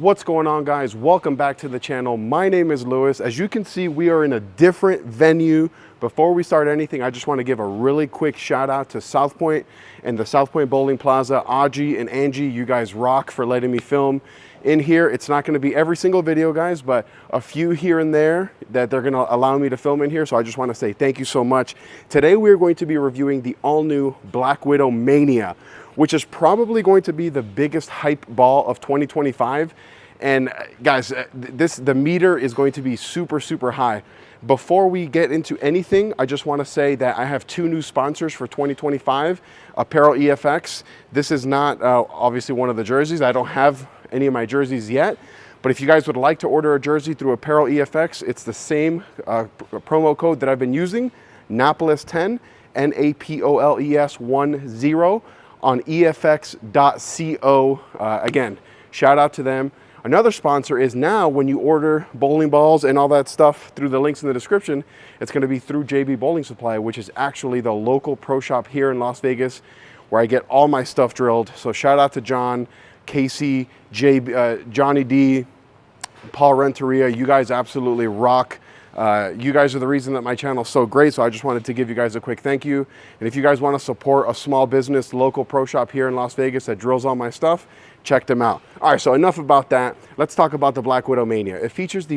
What's going on, guys? Welcome back to the channel. My name is Lewis. As you can see, we are in a different venue. Before we start anything, I just want to give a really quick shout out to South Point and the South Point Bowling Plaza. Audrey and Angie, you guys rock for letting me film in here. It's not going to be every single video, guys, but a few here and there that they're going to allow me to film in here. So I just want to say thank you so much. Today, we're going to be reviewing the all-new Black Widow Mania, which is probably going to be the biggest hype ball of 2025. And guys, the meter is going to be super high. Before we get into anything, I just want to say that I have two new sponsors for 2025, Apparel EFX. This is not obviously one of the jerseys. I don't have any of my jerseys yet, but if you guys would like to order a jersey through Apparel EFX, it's the same promo code that I've been using, Napoles 10, Napoles 10 on efx.co. Again, shout out to them. Another sponsor is now when you order bowling balls and all that stuff through the links in the description, it's going to be through JB Bowling Supply, which is actually the local pro shop here in Las Vegas where I get all my stuff drilled. So shout out to John, Casey, Johnny D, Paul Renteria. You guys absolutely rock. You guys are the reason that my channel is so great, so I just wanted to give you guys a quick thank you. And if you guys want to support a small business, local pro shop here in Las Vegas that drills all my stuff, check them out. All right, so enough about that. Let's talk about the Black Widow Mania. It features the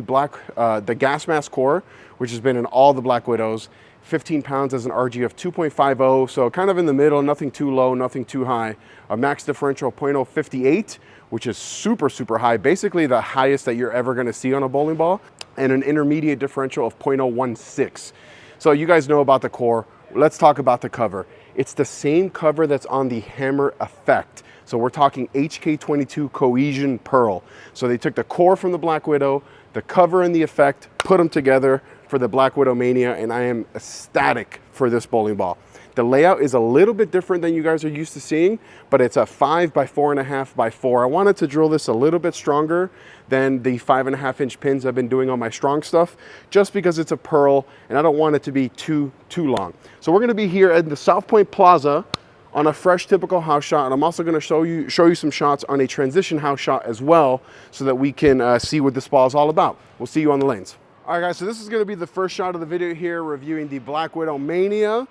gas mask core, which has been in all the Black Widows. 15 pounds as an RG of 2.50, so kind of in the middle, nothing too low, nothing too high. A max differential of 0.058, which is super high, basically the highest that you're ever gonna see on a bowling ball, and an intermediate differential of 0.016. So you guys know about the core. Let's talk about the cover. It's the same cover that's on the Hammer Effect. So we're talking HK22 Cohesion Pearl. So they took the core from the Black Widow, the cover and the effect, put them together for the Black Widow Mania, and I am ecstatic for this bowling ball. The layout is a little bit different than you guys are used to seeing, but it's a 5 by 4.5 by 4. I wanted to drill this a little bit stronger than the 5.5-inch pins I've been doing on my strong stuff, just because it's a pearl and I don't want it to be too long. So we're gonna be here at the South Point Plaza on a fresh typical house shot, and I'm also gonna show you some shots on a transition house shot as well, so that we can see what this ball is all about. We'll see you on the lanes. All right, guys, so this is gonna be the first shot of the video here, reviewing the Black Widow Mania.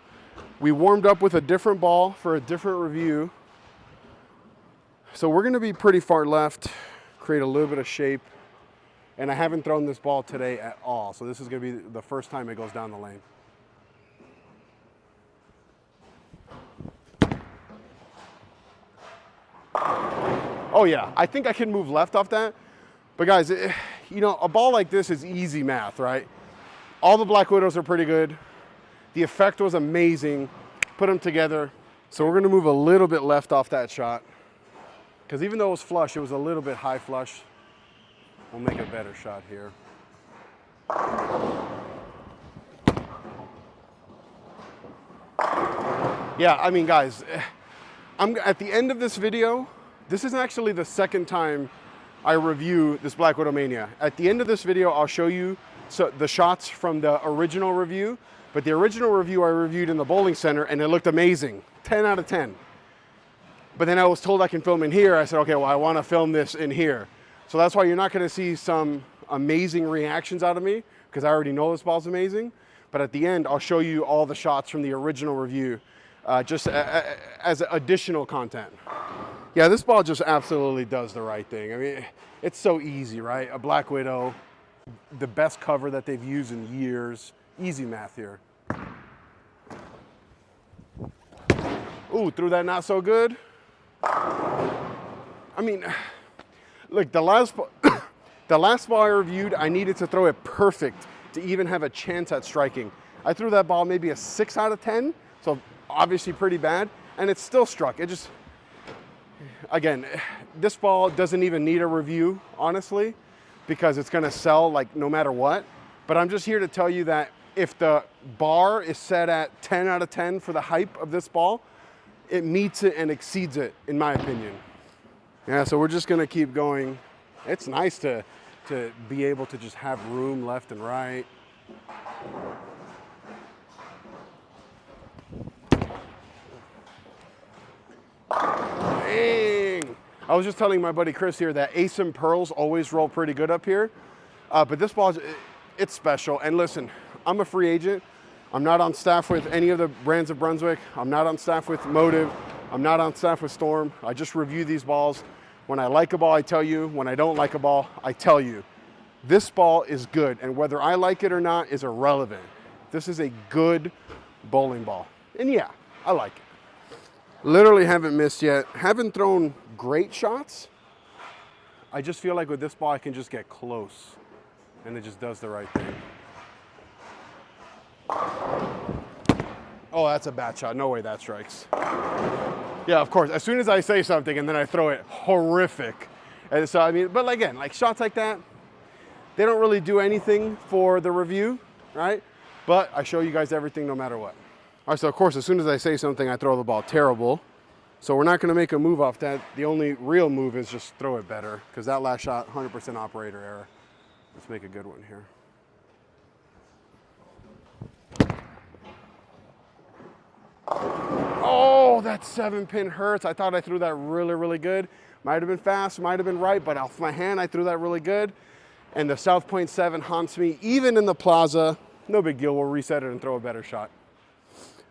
We warmed up with a different ball for a different review. So we're gonna be pretty far left, create a little bit of shape, and I haven't thrown this ball today at all, so this is gonna be the first time it goes down the lane. Oh yeah, I think I can move left off that. But guys, you know, a ball like this is easy math, right? All the Black Widows are pretty good. The effect was amazing. Put them together. So we're gonna move a little bit left off that shot, because even though it was flush, it was a little bit high flush. We'll make a better shot here. Yeah, I mean, guys, I'm at the end of this video. This is actually the second time I review this Black Widow Mania. At the end of this video, I'll show you the shots from the original review, but the original review I reviewed in the bowling center and it looked amazing, 10 out of 10. But then I was told I can film in here. I said, okay, well, I want to film this in here. So that's why you're not going to see some amazing reactions out of me, because I already know this ball's amazing. But at the end, I'll show you all the shots from the original review, just as additional content. Yeah, this ball just absolutely does the right thing. I mean, it's so easy, right? A Black Widow, the best cover that they've used in years. Easy math here. Ooh, threw that not so good. I mean, look, the last ball I reviewed, I needed to throw it perfect to even have a chance at striking. I threw that ball maybe a 6 out of 10, so obviously pretty bad, and it still struck. It just, again, this ball doesn't even need a review, honestly, because it's gonna sell like no matter what. But I'm just here to tell you that if the bar is set at 10 out of 10 for the hype of this ball, it meets it and exceeds it, in my opinion. Yeah, so we're just gonna keep going. It's nice to be able to just have room left and right. Dang. I was just telling my buddy Chris here that ASIM pearls always roll pretty good up here. But this ball, it's special. And listen, I'm a free agent. I'm not on staff with any of the brands of Brunswick. I'm not on staff with Motive. I'm not on staff with Storm. I just review these balls. When I like a ball, I tell you. When I don't like a ball, I tell you. This ball is good, and whether I like it or not is irrelevant. This is a good bowling ball. And yeah, I like it. Literally haven't missed yet. Haven't thrown great shots. I just feel like with this ball, I can just get close, and it just does the right thing. Oh, that's a bad shot. No way that strikes. Yeah, of course. As soon as I say something and then I throw it, horrific. And so, I mean, but again, like shots like that, they don't really do anything for the review, right? But I show you guys everything no matter what. All right, so of course, as soon as I say something, I throw the ball terrible. So we're not gonna make a move off that. The only real move is just throw it better, because that last shot, 100% operator error. Let's make a good one here. Oh, that 7-pin hurts. I thought I threw that really, really good. Might have been fast, might have been right, but off my hand, I threw that really good. And the South Point 7 haunts me, even in the Plaza. No big deal, we'll reset it and throw a better shot.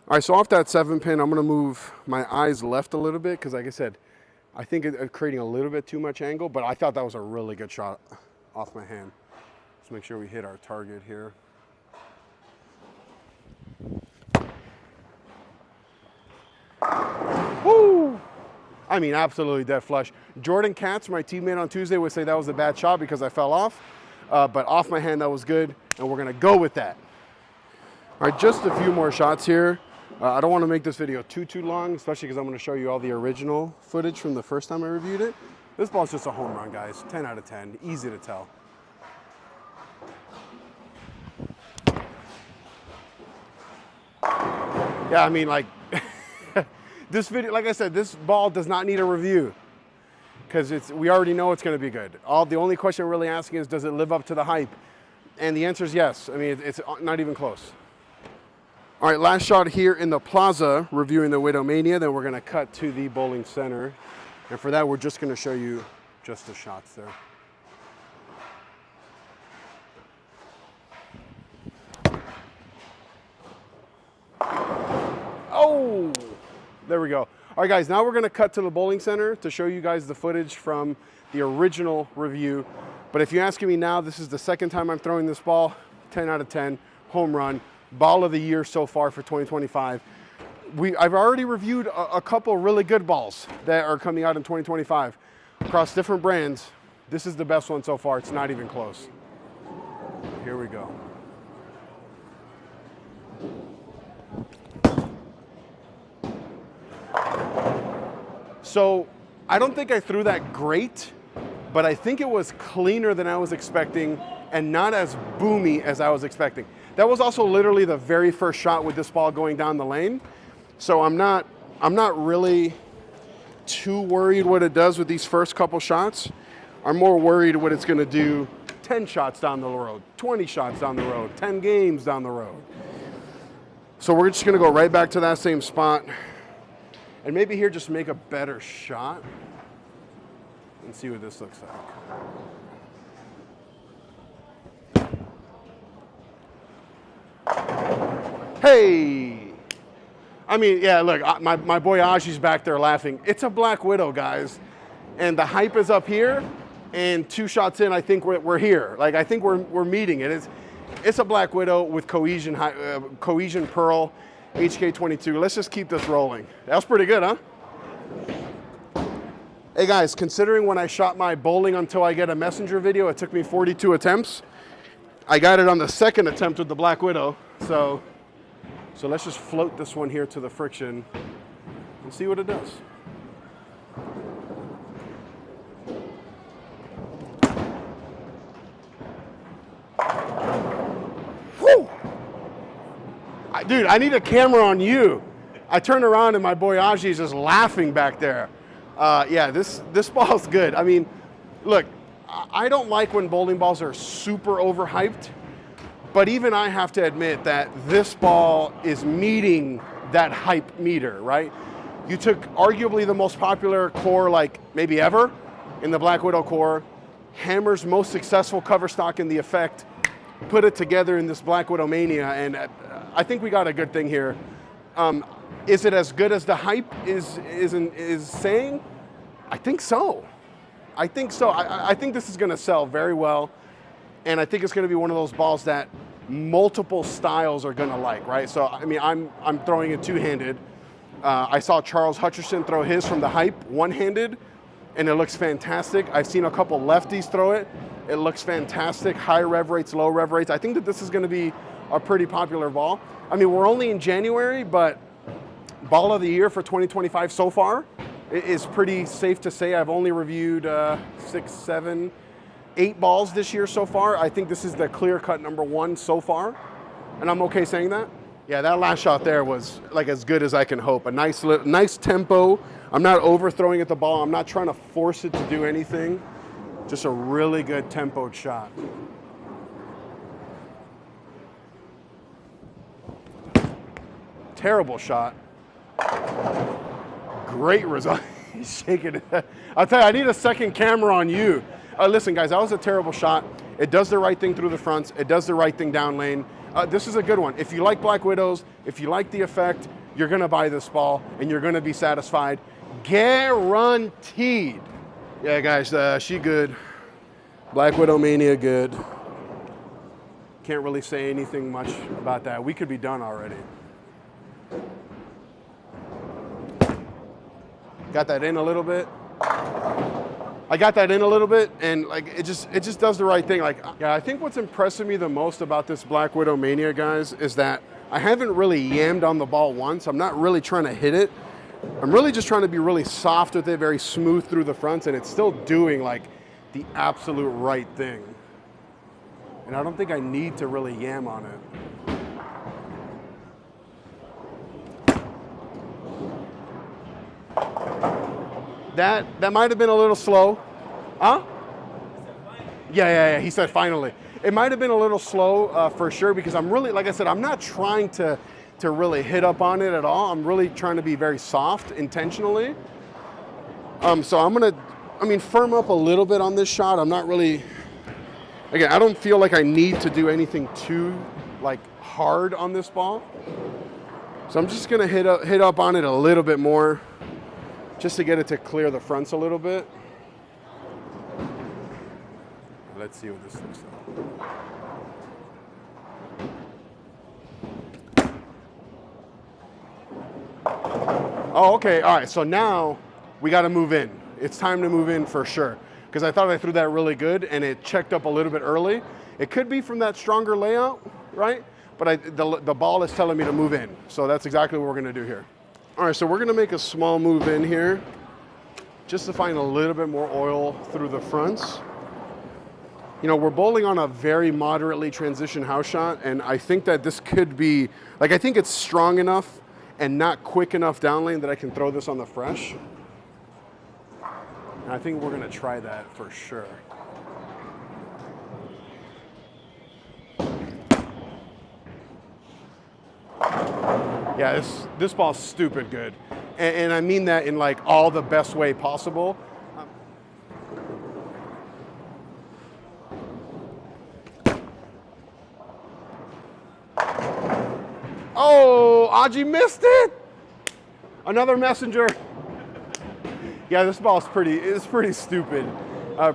All right, so off that 7-pin, I'm gonna move my eyes left a little bit, because like I said, I think it's creating a little bit too much angle, but I thought that was a really good shot off my hand. Let's make sure we hit our target here. Woo! I mean, absolutely dead flush. Jordan Katz, my teammate on Tuesday, would say that was a bad shot because I fell off. But off my hand, that was good, and we're gonna go with that. All right, just a few more shots here. I don't wanna make this video too long, especially because I'm gonna show you all the original footage from the first time I reviewed it. This ball's just a home run, guys. 10 out of 10, easy to tell. Yeah, I mean, like, this video, like I said, this ball does not need a review because we already know it's going to be good. The only question we're really asking is, does it live up to the hype? And the answer is yes. I mean, it's not even close. All right, last shot here in the Plaza, reviewing the Widow Mania. Then we're going to cut to the bowling center. And for that, we're just going to show you just the shots there. Oh! There we go. All right, guys, now we're gonna cut to the bowling center to show you guys the footage from the original review. But if you're asking me now, this is the second time I'm throwing this ball, 10 out of 10, home run, ball of the year so far for 2025. I've already reviewed a couple really good balls that are coming out in 2025 across different brands. This is the best one so far. It's not even close. Here we go. So I don't think I threw that great, but I think it was cleaner than I was expecting and not as boomy as I was expecting. That was also literally the very first shot with this ball going down the lane. So I'm not really too worried what it does with these first couple shots. I'm more worried what it's gonna do 10 shots down the road, 20 shots down the road, 10 games down the road. So we're just gonna go right back to that same spot. And maybe here just make a better shot and see what this looks like. Hey! I mean, yeah, look, my boy Aji's back there laughing. It's a Black Widow, guys. And the hype is up here, and 2 shots in, I think we're here. Like, I think we're meeting it. It's a Black Widow with cohesion pearl, HK22. Let's just keep this rolling. That was pretty good, huh? Hey guys, considering when I shot my bowling until I get a messenger video, it took me 42 attempts. I got it on the second attempt with the Black Widow. So let's just float this one here to the friction and see what it does. Whew! Dude, I need a camera on you. I turn around and my boy Aji is just laughing back there. Yeah, this ball's good. I mean, look, I don't like when bowling balls are super overhyped, but even I have to admit that this ball is meeting that hype meter, right? You took arguably the most popular core like maybe ever in the Black Widow core, Hammer's most successful cover stock in the Effect, put it together in this Black Widow Mania, and I think we got a good thing here. Is it as good as the hype is saying? I think so. I think so. I think this is going to sell very well, and I think it's going to be one of those balls that multiple styles are going to like, right? So I mean, I'm throwing it two-handed. I saw Charles Hutcherson throw his from the hype one-handed, and it looks fantastic. I've seen a couple lefties throw it. It looks fantastic. High rev rates, low rev rates. I think that this is going to be a pretty popular ball. I mean, we're only in January, but ball of the year for 2025 so far is pretty safe to say. I've only reviewed 6, 7, 8 balls this year so far. I think this is the clear-cut number 1 so far, and I'm okay saying that. Yeah, that last shot there was like as good as I can hope. A nice tempo. I'm not overthrowing at the ball. I'm not trying to force it to do anything. Just a really good tempoed shot. Terrible shot. Great result. He's shaking it. I'll tell you, I need a second camera on you. Listen, guys, that was a terrible shot. It does the right thing through the fronts. It does the right thing down lane. This is a good one. If you like Black Widows, if you like the Effect, you're going to buy this ball, and you're going to be satisfied. Guaranteed. Yeah, guys, she good. Black Widow Mania good. Can't really say anything much about that. We could be done already. Got that in a little bit. I got that in a little bit, and like it just does the right thing. Like, yeah, I think what's impressing me the most about this Black Widow Mania, guys, is that I haven't really yammed on the ball once. I'm not really trying to hit it. I'm really just trying to be really soft with it, very smooth through the fronts, and it's still doing like the absolute right thing. And I don't think I need to really yam on it. That might have been a little slow. Huh? Yeah, he said finally. It might have been a little slow for sure, because I'm really, like I said, I'm not trying to really hit up on it at all. I'm really trying to be very soft intentionally. So I'm gonna, firm up a little bit on this shot. I'm not really, again, I don't feel like I need to do anything too like hard on this ball. So I'm just gonna hit up on it a little bit more, just to get it to clear the fronts a little bit. Let's see what this looks like. Oh, okay, all right, so now we gotta move in. It's time to move in for sure, because I thought I threw that really good and it checked up a little bit early. It could be from that stronger layout, right? But the ball is telling me to move in. So that's exactly what we're gonna do here. All right, so we're gonna make a small move in here, just to find a little bit more oil through the fronts. You know, we're bowling on a very moderately transition house shot, and I think that this could be, like, I think it's strong enough and not quick enough down lane that I can throw this on the fresh. And I think we're gonna try that for sure. Yeah, this ball's stupid good. And I mean that in like all the best way possible. Oh, Aji missed it. Another messenger. Yeah, this ball's pretty stupid.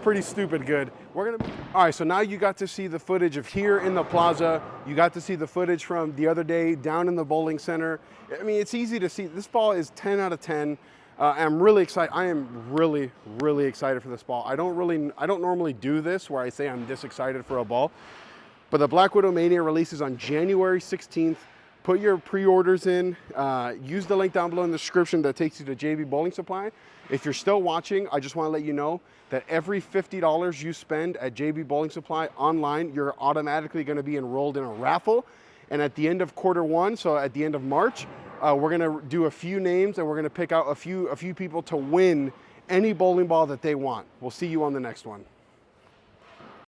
Pretty stupid good. All right, so now you got to see the footage of here in the Plaza. You got to see the footage from the other day down in the bowling center. I mean, it's easy to see. This ball is 10 out of 10. I'm really excited. I am really, really excited for this ball. I don't normally do this where I say I'm this excited for a ball, but the Black Widow Mania releases on January 16th. Put your pre-orders in. Use the link down below in the description that takes you to JB Bowling Supply. If you're still watching, I just want to let you know that every $50 you spend at JB Bowling Supply online, you're automatically going to be enrolled in a raffle. And at the end of Q1, so at the end of March, we're going to do a few names, and we're going to pick out a few people to win any bowling ball that they want. We'll see you on the next one.